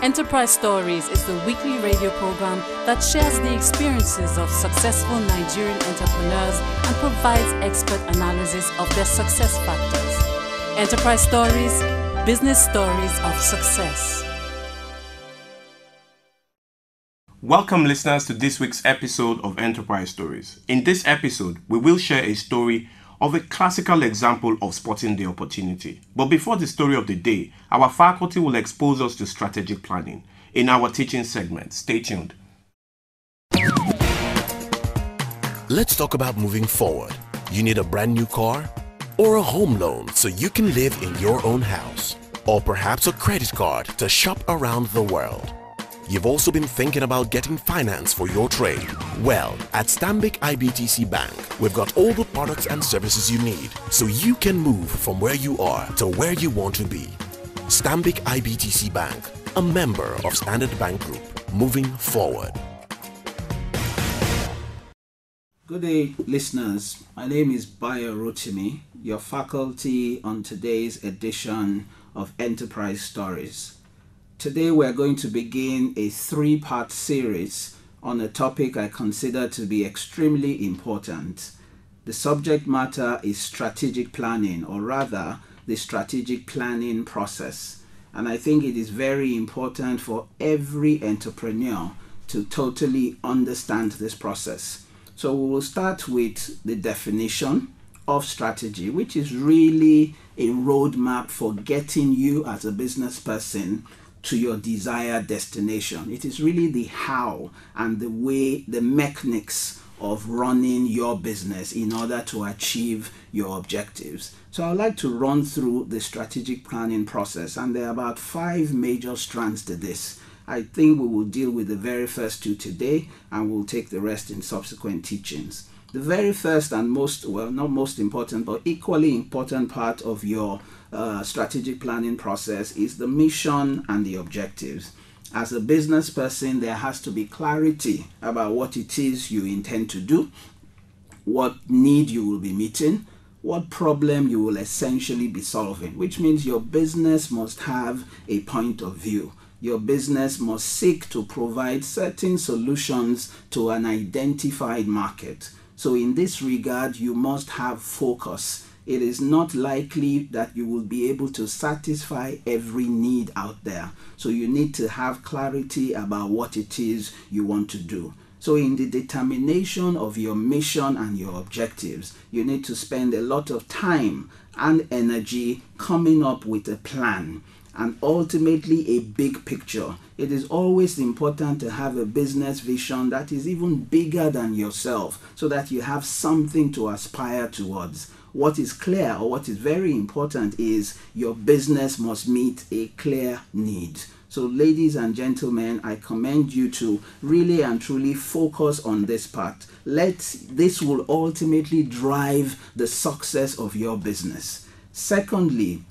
Enterprise Stories is the weekly radio program that shares the experiences of successful Nigerian entrepreneurs and provides expert analysis of their success factors. Enterprise Stories, business stories of success. Welcome listeners to this week's episode of Enterprise Stories. In this episode, we will share a story of a classical example of spotting the opportunity. But before the story of the day, our faculty will expose us to strategic planning in our teaching segment. Stay tuned. Let's talk about moving forward. You need a brand new car or a home loan so you can live in your own house, or perhaps a credit card to shop around the world. You've also been thinking about getting finance for your trade. Well, at Stanbic IBTC Bank, we've got all the products and services you need so you can move from where you are to where you want to be. Stanbic IBTC Bank, a member of Standard Bank Group, moving forward. Good day, listeners. My name is Bayo Rotimi, your faculty on today's edition of Enterprise Stories. Today we're going to begin a three-part series on a topic I consider to be extremely important. The subject matter is strategic planning, or rather, the strategic planning process. And I think it is very important for every entrepreneur to totally understand this process. So we will start with the definition of strategy, which is really a roadmap for getting you as a business person to your desired destination. It is really the how and the way, the mechanics of running your business in order to achieve your objectives. So I'd like to run through the strategic planning process, and there are about 5 major strands to this. I think we will deal with the very first 2 today, and we'll take the rest in subsequent teachings. The very first and not most important, but equally important part of your strategic planning process is the mission and the objectives. As a business person, there has to be clarity about what it is you intend to do, what need you will be meeting, what problem you will essentially be solving, which means your business must have a point of view. Your business must seek to provide certain solutions to an identified market. So in this regard, you must have focus. It is not likely that you will be able to satisfy every need out there. So you need to have clarity about what it is you want to do. So in the determination of your mission and your objectives, you need to spend a lot of time and energy coming up with a plan and ultimately a big picture. It is always important to have a business vision that is even bigger than yourself so that you have something to aspire towards. What is clear, or what is very important, is your business must meet a clear need. So ladies and gentlemen, I commend you to really and truly focus on this part. This will ultimately drive the success of your business. Secondly,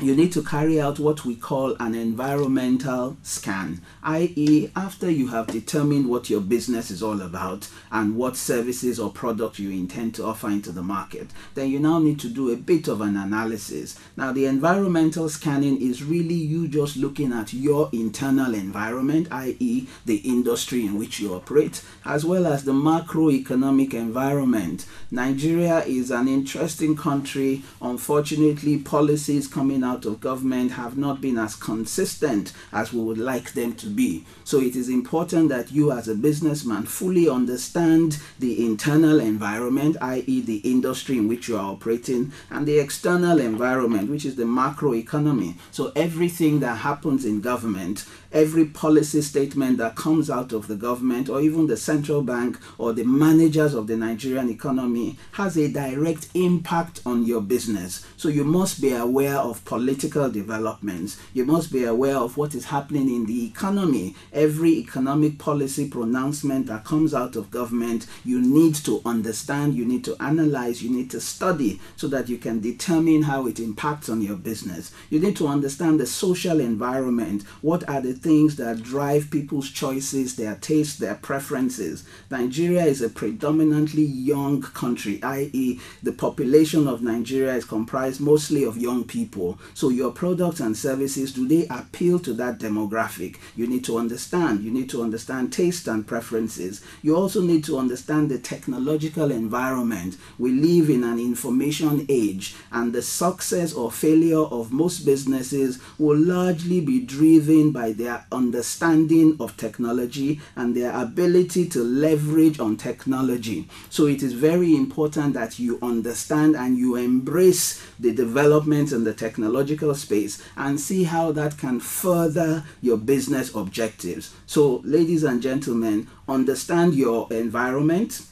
you need to carry out what we call an environmental scan, i.e., after you have determined what your business is all about and what services or products you intend to offer into the market, then you now need to do a bit of an analysis. Now, the environmental scanning is really you just looking at your internal environment, i.e., the industry in which you operate, as well as the macroeconomic environment. Nigeria is an interesting country. Unfortunately, policies coming out of government have not been as consistent as we would like them to be. So it is important that you as a businessman fully understand the internal environment, i.e. the industry in which you are operating, and the external environment, which is the macroeconomy. So everything that happens in government, every policy statement that comes out of the government, or even the central bank or the managers of the Nigerian economy, has a direct impact on your business. So you must be aware of political developments. You must be aware of what is happening in the economy. Every economic policy pronouncement that comes out of government, you need to understand, you need to analyze, you need to study so that you can determine how it impacts on your business. You need to understand the social environment. What are the things that drive people's choices, their tastes, their preferences? Nigeria is a predominantly young country, i.e. the population of Nigeria is comprised mostly of young people. So your products and services, do they appeal to that demographic? You need to understand. You need to understand taste and preferences. You also need to understand the technological environment. We live in an information age, and the success or failure of most businesses will largely be driven by their understanding of technology and their ability to leverage on technology. So it is very important that you understand and you embrace the developments in the technological space and see how that can further your business objectives. So, ladies and gentlemen, understand your environment,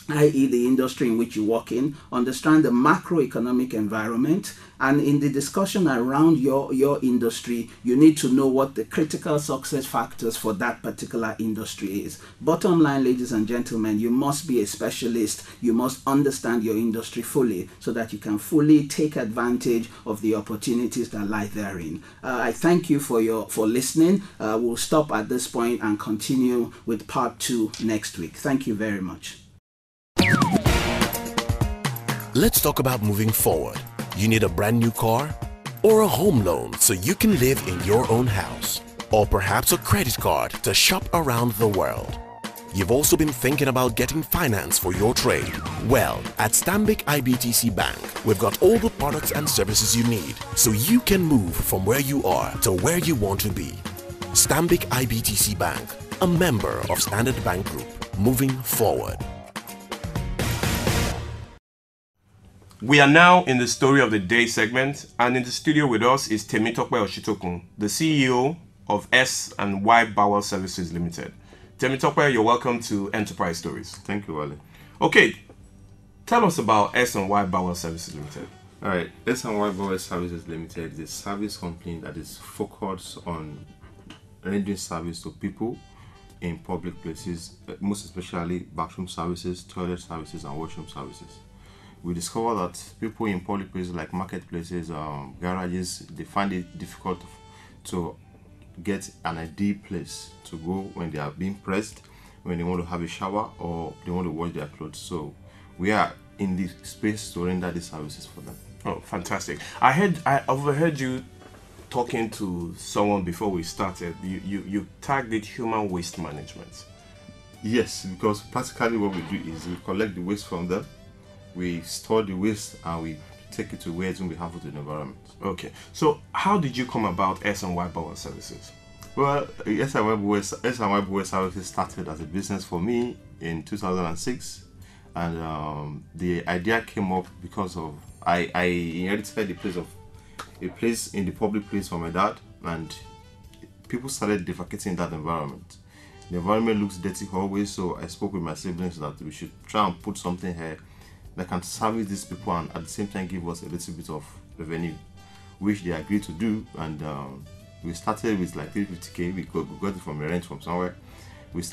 i.e. the industry in which you work in, understand the macroeconomic environment, and in the discussion around your industry, you need to know what the critical success factors for that particular industry is. Bottom line, ladies and gentlemen, you must be a specialist. You must understand your industry fully so that you can fully take advantage of the opportunities that lie therein. I thank you for listening. We'll stop at this point and continue with part 2 next week. Thank you very much. Let's talk about moving forward. You need a brand new car or a home loan so you can live in your own house, or perhaps a credit card to shop around the world. You've also been thinking about getting finance for your trade. Well, at Stanbic IBTC Bank, we've got all the products and services you need so you can move from where you are to where you want to be. Stanbic IBTC Bank, a member of Standard Bank Group, moving forward. We are now in the story of the day segment, and in the studio with us is Temitope Osuntokun, the CEO of S&Y Bowel Services Limited. Temitope, you're welcome to Enterprise Stories. Thank you, Wale. Okay, tell us about S&Y Bowel Services Limited. All right, S&Y Bowel Services Limited is a service company that is focused on rendering service to people in public places, most especially bathroom services, toilet services, and washroom services. We discover that people in public places like marketplaces, garages, they find it difficult to get an ideal place to go when they are being pressed, when they want to have a shower, or they want to wash their clothes. So we are in the space to render these services for them. Oh, fantastic. I overheard you talking to someone before we started. You tagged it human waste management. Yes, because practically what we do is we collect the waste from them, we store the waste, and we take it to where it's going to be harmful to the environment. Okay, so how did you come about S&Y Bowel Services? Well, S&Y Bowel Services started as a business for me in 2006, and the idea came up because of I inherited a place in the public place from my dad, and people started defecating in that environment. The environment looks dirty always, so I spoke with my siblings that we should try and put something here that can service these people and at the same time give us a little bit of revenue, which they agreed to do. And we started with like 350k. We got it from a rent from somewhere. We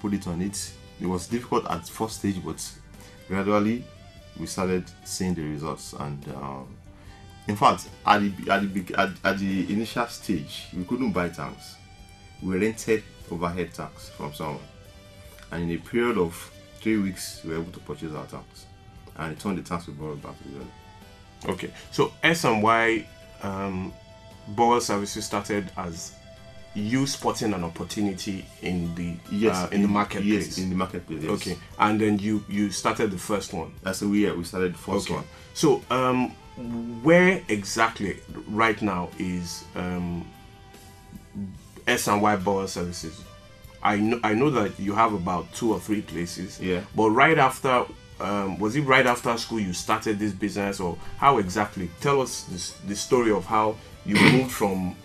put it on it. It was difficult at first stage, but gradually we started seeing the results. And in fact, at the initial stage, we couldn't buy tanks. We rented overhead tanks from someone, and in a period of 3 weeks, we were able to purchase our tanks and return the tanks we borrowed back to them. Okay, so S&Y Bowel Services started as you spotting an opportunity in the marketplace. Yes, in the marketplace. Yes. Okay, and then you started the first one. That's we started the first one. So where exactly right now is S&Y Bowel Services? I know that you have about 2 or 3 places. Yeah. But right after, was it right after school you started this business, or how exactly? Tell us the story of how you moved from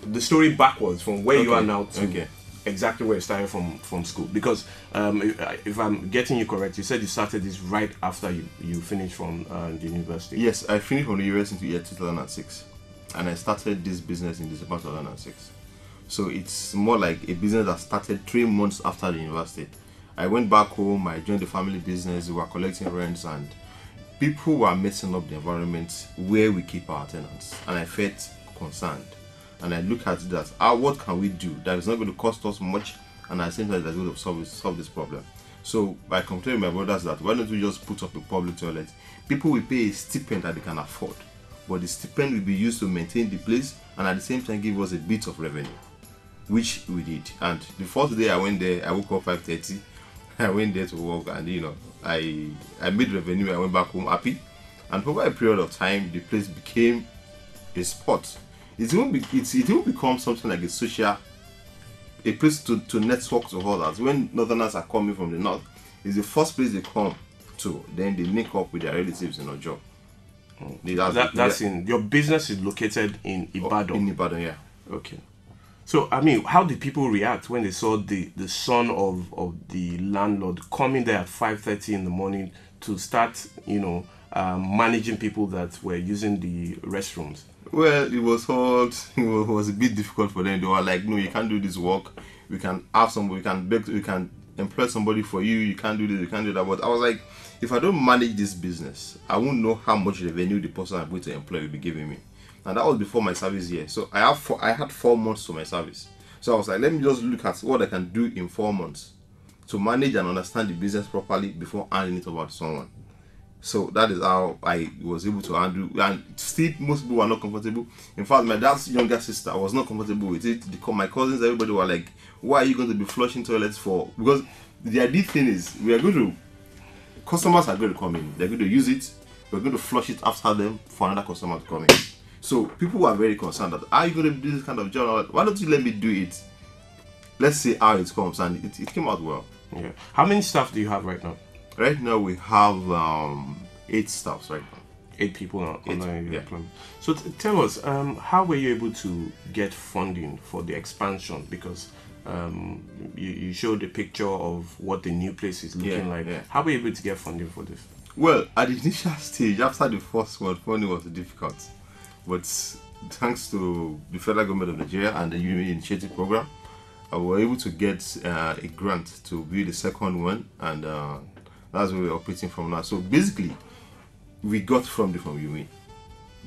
the story backwards from where you are now to exactly where you started from school. Because if I'm getting you correct, you said you started this right after you finished from the university. Yes, I finished from the university in year 2006, and I started this business in December 2006. So it's more like a business that started 3 months after the university. I went back home, I joined the family business, we were collecting rents, and people were messing up the environment where we keep our tenants. And I felt concerned. And I looked at it as, what can we do that is not going to cost us much, and at the same time that's going to solve this problem. So I complained with my brothers that why don't we just put up a public toilet? People will pay a stipend that they can afford, but the stipend will be used to maintain the place and at the same time give us a bit of revenue, which we did. And the first day I went there, I woke up 5:30. I went there to work, and I made revenue. I went back home happy, and for a period of time, the place became a spot. It won't become something like a place to network to others. When northerners are coming from the north, it's the first place they come to. Then they link up with their relatives in Ojo. That's in your business is located in Ibadan. In Ibadan, yeah. Okay. So I mean, how did people react when they saw the son of the landlord coming there at 5:30 in the morning to start, managing people that were using the restrooms? Well, it was hard. It was a bit difficult for them. They were like, "No, you can't do this work. We can have somebody. We can employ somebody for you. You can't do this. You can't do that." But I was like, if I don't manage this business, I won't know how much revenue the person I'm going to employ will be giving me. And that was before my service year. So I had 4 months to my service. So I was like, let me just look at what I can do in 4 months to manage and understand the business properly before handing it over to someone. So that is how I was able to handle. And still, most people were not comfortable. In fact, my dad's younger sister was not comfortable with it. My cousins, everybody were like, why are you going to be flushing toilets for? Because the idea thing is, customers are going to come in. They're going to use it. We're going to flush it after them for another customer to come in. So people were very concerned that, are you going to do this kind of job? Why don't you let me do it? Let's see how it comes. And it came out well. Yeah. How many staff do you have right now? Right now we have 8 staffs right now. 8 people now. Yeah. So tell us, how were you able to get funding for the expansion? Because you showed a picture of what the new place is looking like. Yeah. How were you able to get funding for this? Well, at the initial stage, after the first one, funding was difficult. But thanks to the federal government of Nigeria and the Union Initiative Program, we were able to get a grant to build the second one, and that's where we're operating from now. So basically, we got funding from UWIN.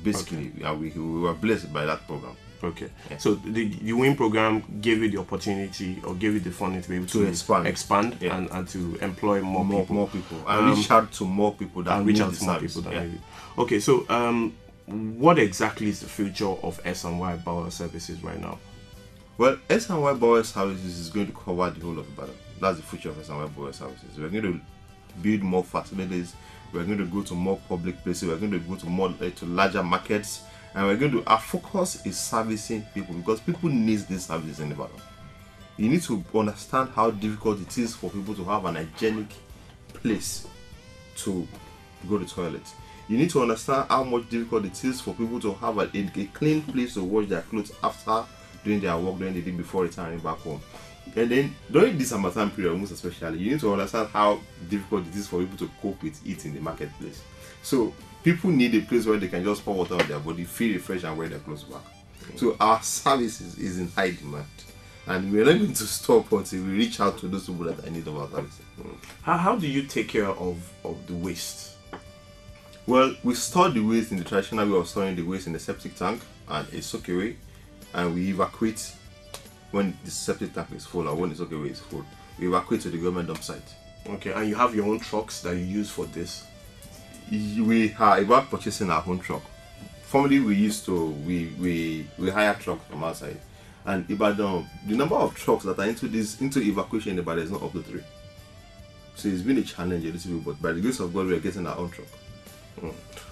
Basically, we were blessed by that program. Okay. Yeah. So the UWIN program gave you the opportunity or gave you the funding to be able to expand yeah. and to employ more people. And reach out to more people that need the service. Okay, so what exactly is the future of S&Y Bowel Services right now? Well, S&Y Bowel Services is going to cover the whole of Ibadan. That's the future of S&Y Bowel Services. We're going to build more facilities. We're going to go to more public places. We're going to go to larger markets. And we're going to, our focus is servicing people, because people need these services in Ibadan. You need to understand how difficult it is for people to have an hygienic place to go to the toilet. You need to understand how much difficult it is for people to have a clean place to wash their clothes after doing their work during the day before returning back home. And then during this summertime period, most especially, you need to understand how difficult it is for people to cope with it in the marketplace. So people need a place where they can just pour water on their body, feel refreshed, and wear their clothes back. So our service is in high demand, and we're not going to stop until we reach out to those people that are in need of our services. How do you take care of the waste? Well, we store the waste in the traditional way of storing the waste in the septic tank and a soak away, and we evacuate when the septic tank is full or when the soak away is full. We evacuate to the government dump site. Okay, and you have your own trucks that you use for this? We are about purchasing our own truck. Formerly, we used to we hire trucks from outside, and Ibadan, the number of trucks that are into evacuation in Ibadan is not up to 3. So it's been a challenge a little bit, but by the grace of God, we are getting our own truck.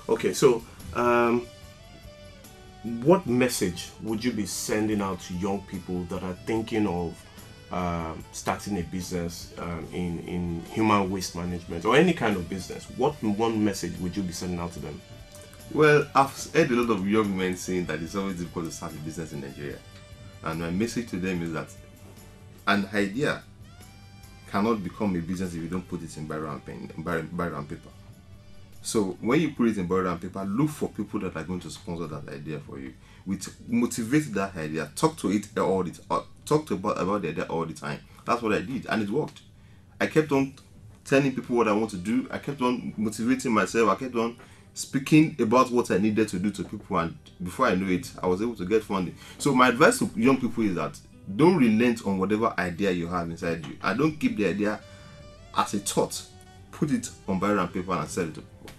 Okay, so what message would you be sending out to young people that are thinking of starting a business in human waste management or any kind of business? What one message would you be sending out to them? Well, I've heard a lot of young men saying that it's always difficult to start a business in Nigeria, and my message to them is that an idea cannot become a business if you don't put it in biro and paper. So when you put it in biro and paper, look for people that are going to sponsor that idea for you. Motivate that idea. Talk to it about the idea all the time. That's what I did, and it worked. I kept on telling people what I want to do. I kept on motivating myself. I kept on speaking about what I needed to do to people, and before I knew it, I was able to get funding. So my advice to young people is that don't relent on whatever idea you have inside you, and don't keep the idea as a thought. Put it on biro and paper and sell it to people.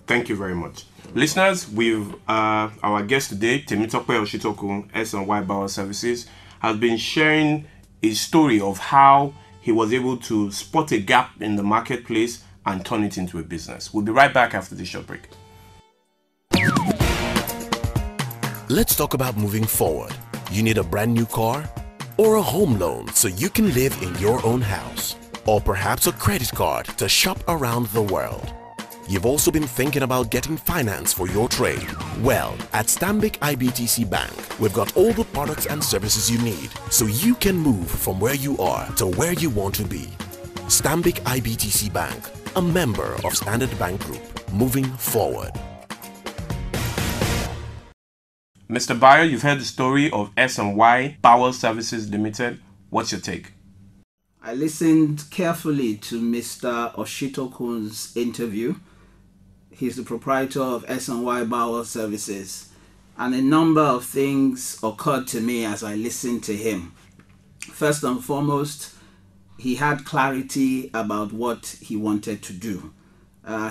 Thank you very much. Listeners, we've our guest today, Temitope Osuntokun, S&Y Bowel Services, has been sharing a story of how he was able to spot a gap in the marketplace and turn it into a business. We'll be right back after this short break. Let's talk about moving forward. You need a brand new car or a home loan so you can live in your own house, or perhaps a credit card to shop around the world. You've also been thinking about getting finance for your trade. Well, at Stanbic IBTC Bank, we've got all the products and services you need so you can move from where you are to where you want to be. Stanbic IBTC Bank, a member of Standard Bank Group, moving forward. Mr. Bayo, you've heard the story of S&Y Bowel Services Limited. What's your take? I listened carefully to Mr. Osuntokun interview. He's the proprietor of S&Y Bowel Services. And a number of things occurred to me as I listened to him. First and foremost, he had clarity about what he wanted to do.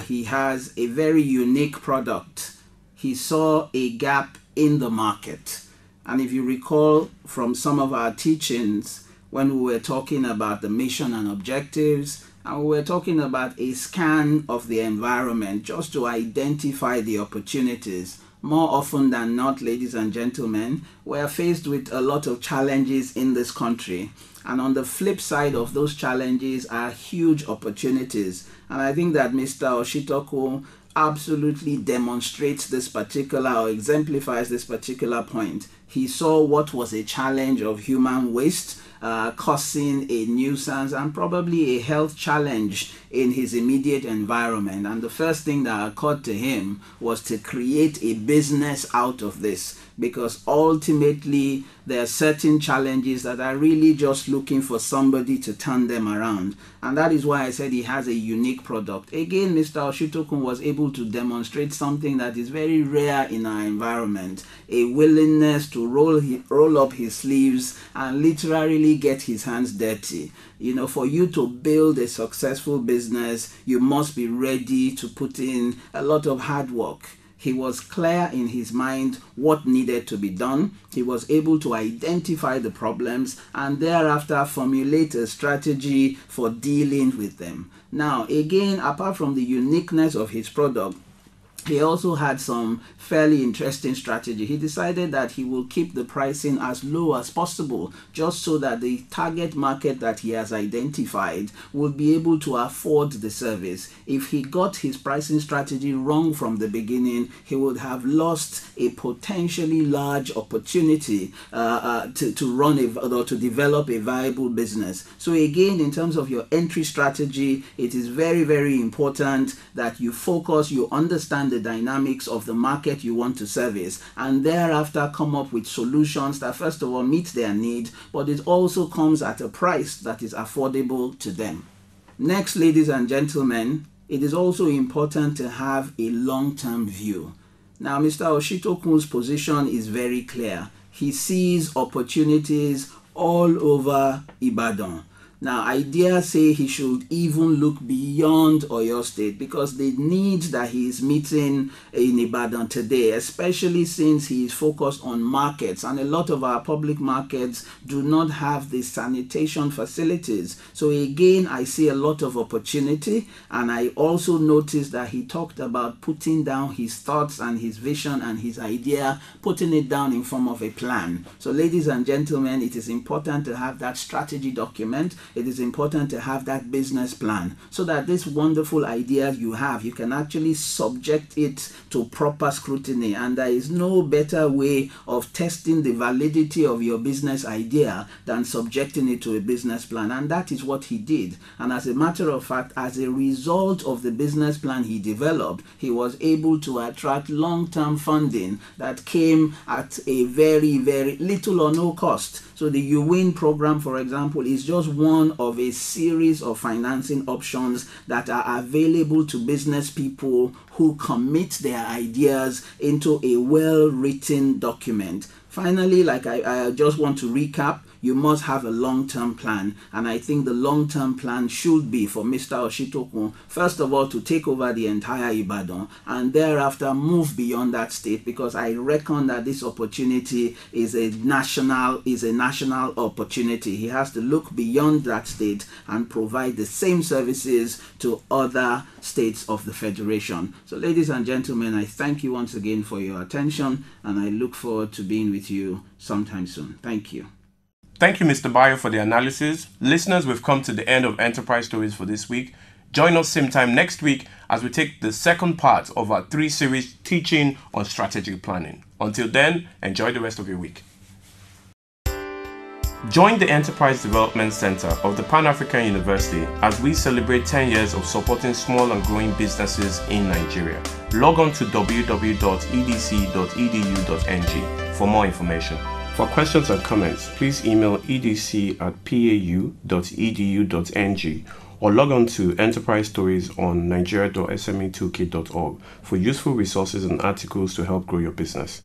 He has a very unique product. He saw a gap in the market. And if you recall from some of our teachings, when we were talking about the mission and objectives, and we were talking about a scan of the environment just to identify the opportunities. More often than not, ladies and gentlemen, we are faced with a lot of challenges in this country. And on the flip side of those challenges are huge opportunities. And I think that Mr. Osuntokun absolutely demonstrates this particular or exemplifies this particular point. He saw what was a challenge of human waste, causing a nuisance and probably a health challenge in his immediate environment. And the first thing that occurred to him was to create a business out of this, because ultimately there are certain challenges that are really just looking for somebody to turn them around. And that is why I said he has a unique product. Again, Mr. Osuntokun was able to demonstrate something that is very rare in our environment, a willingness to roll up his sleeves and literally get his hands dirty. You know, for you to build a successful business, you must be ready to put in a lot of hard work. He was clear in his mind what needed to be done. He was able to identify the problems and thereafter formulate a strategy for dealing with them. Now, again, apart from the uniqueness of his product, he also had some fairly interesting strategy. He decided that he will keep the pricing as low as possible, just so that the target market that he has identified will be able to afford the service. If he got his pricing strategy wrong from the beginning, he would have lost a potentially large opportunity to run or to develop a viable business. So again, in terms of your entry strategy, it is very, very important that you focus, you understand the dynamics of the market you want to service, and thereafter come up with solutions that first of all meet their need, but it also comes at a price that is affordable to them. Next, ladies and gentlemen, it is also important to have a long-term view. Now, Mr. Osuntokun's position is very clear. He sees opportunities all over Ibadan. Now, ideas say he should even look beyond Oyo State, because the needs that he is meeting in Ibadan today, especially since he is focused on markets, and a lot of our public markets do not have the sanitation facilities. So again, I see a lot of opportunity, and I also noticed that he talked about putting down his thoughts and his vision and his idea, putting it down in form of a plan. So ladies and gentlemen, it is important to have that strategy document. It is important to have that business plan, so that this wonderful idea you have, you can actually subject it to proper scrutiny. And there is no better way of testing the validity of your business idea than subjecting it to a business plan. And that is what he did. And as a matter of fact, as a result of the business plan he developed, he was able to attract long-term funding that came at a very, very little or no cost. So the UWIN program, for example, is just one of a series of financing options that are available to business people who commit their ideas into a well-written document. Finally, like I just want to recap, you must have a long-term plan. And I think the long-term plan should be for Mr. Osuntokun, first of all, to take over the entire Ibadan and thereafter move beyond that state, because I reckon that this opportunity is a national opportunity. He has to look beyond that state and provide the same services to other states of the Federation. So ladies and gentlemen, I thank you once again for your attention, and I look forward to being with you sometime soon. Thank you. Thank you, Mr. Bayo, for the analysis. Listeners, we've come to the end of Enterprise Stories for this week. Join us same time next week as we take the second part of our 3-series teaching on strategic planning. Until then, enjoy the rest of your week. Join the Enterprise Development Center of the Pan-African University as we celebrate 10 years of supporting small and growing businesses in Nigeria. Log on to www.edc.edu.ng for more information. For questions and comments, please email edc@pau.edu.ng or log on to Enterprise Stories on nigeria.sme2k.org for useful resources and articles to help grow your business.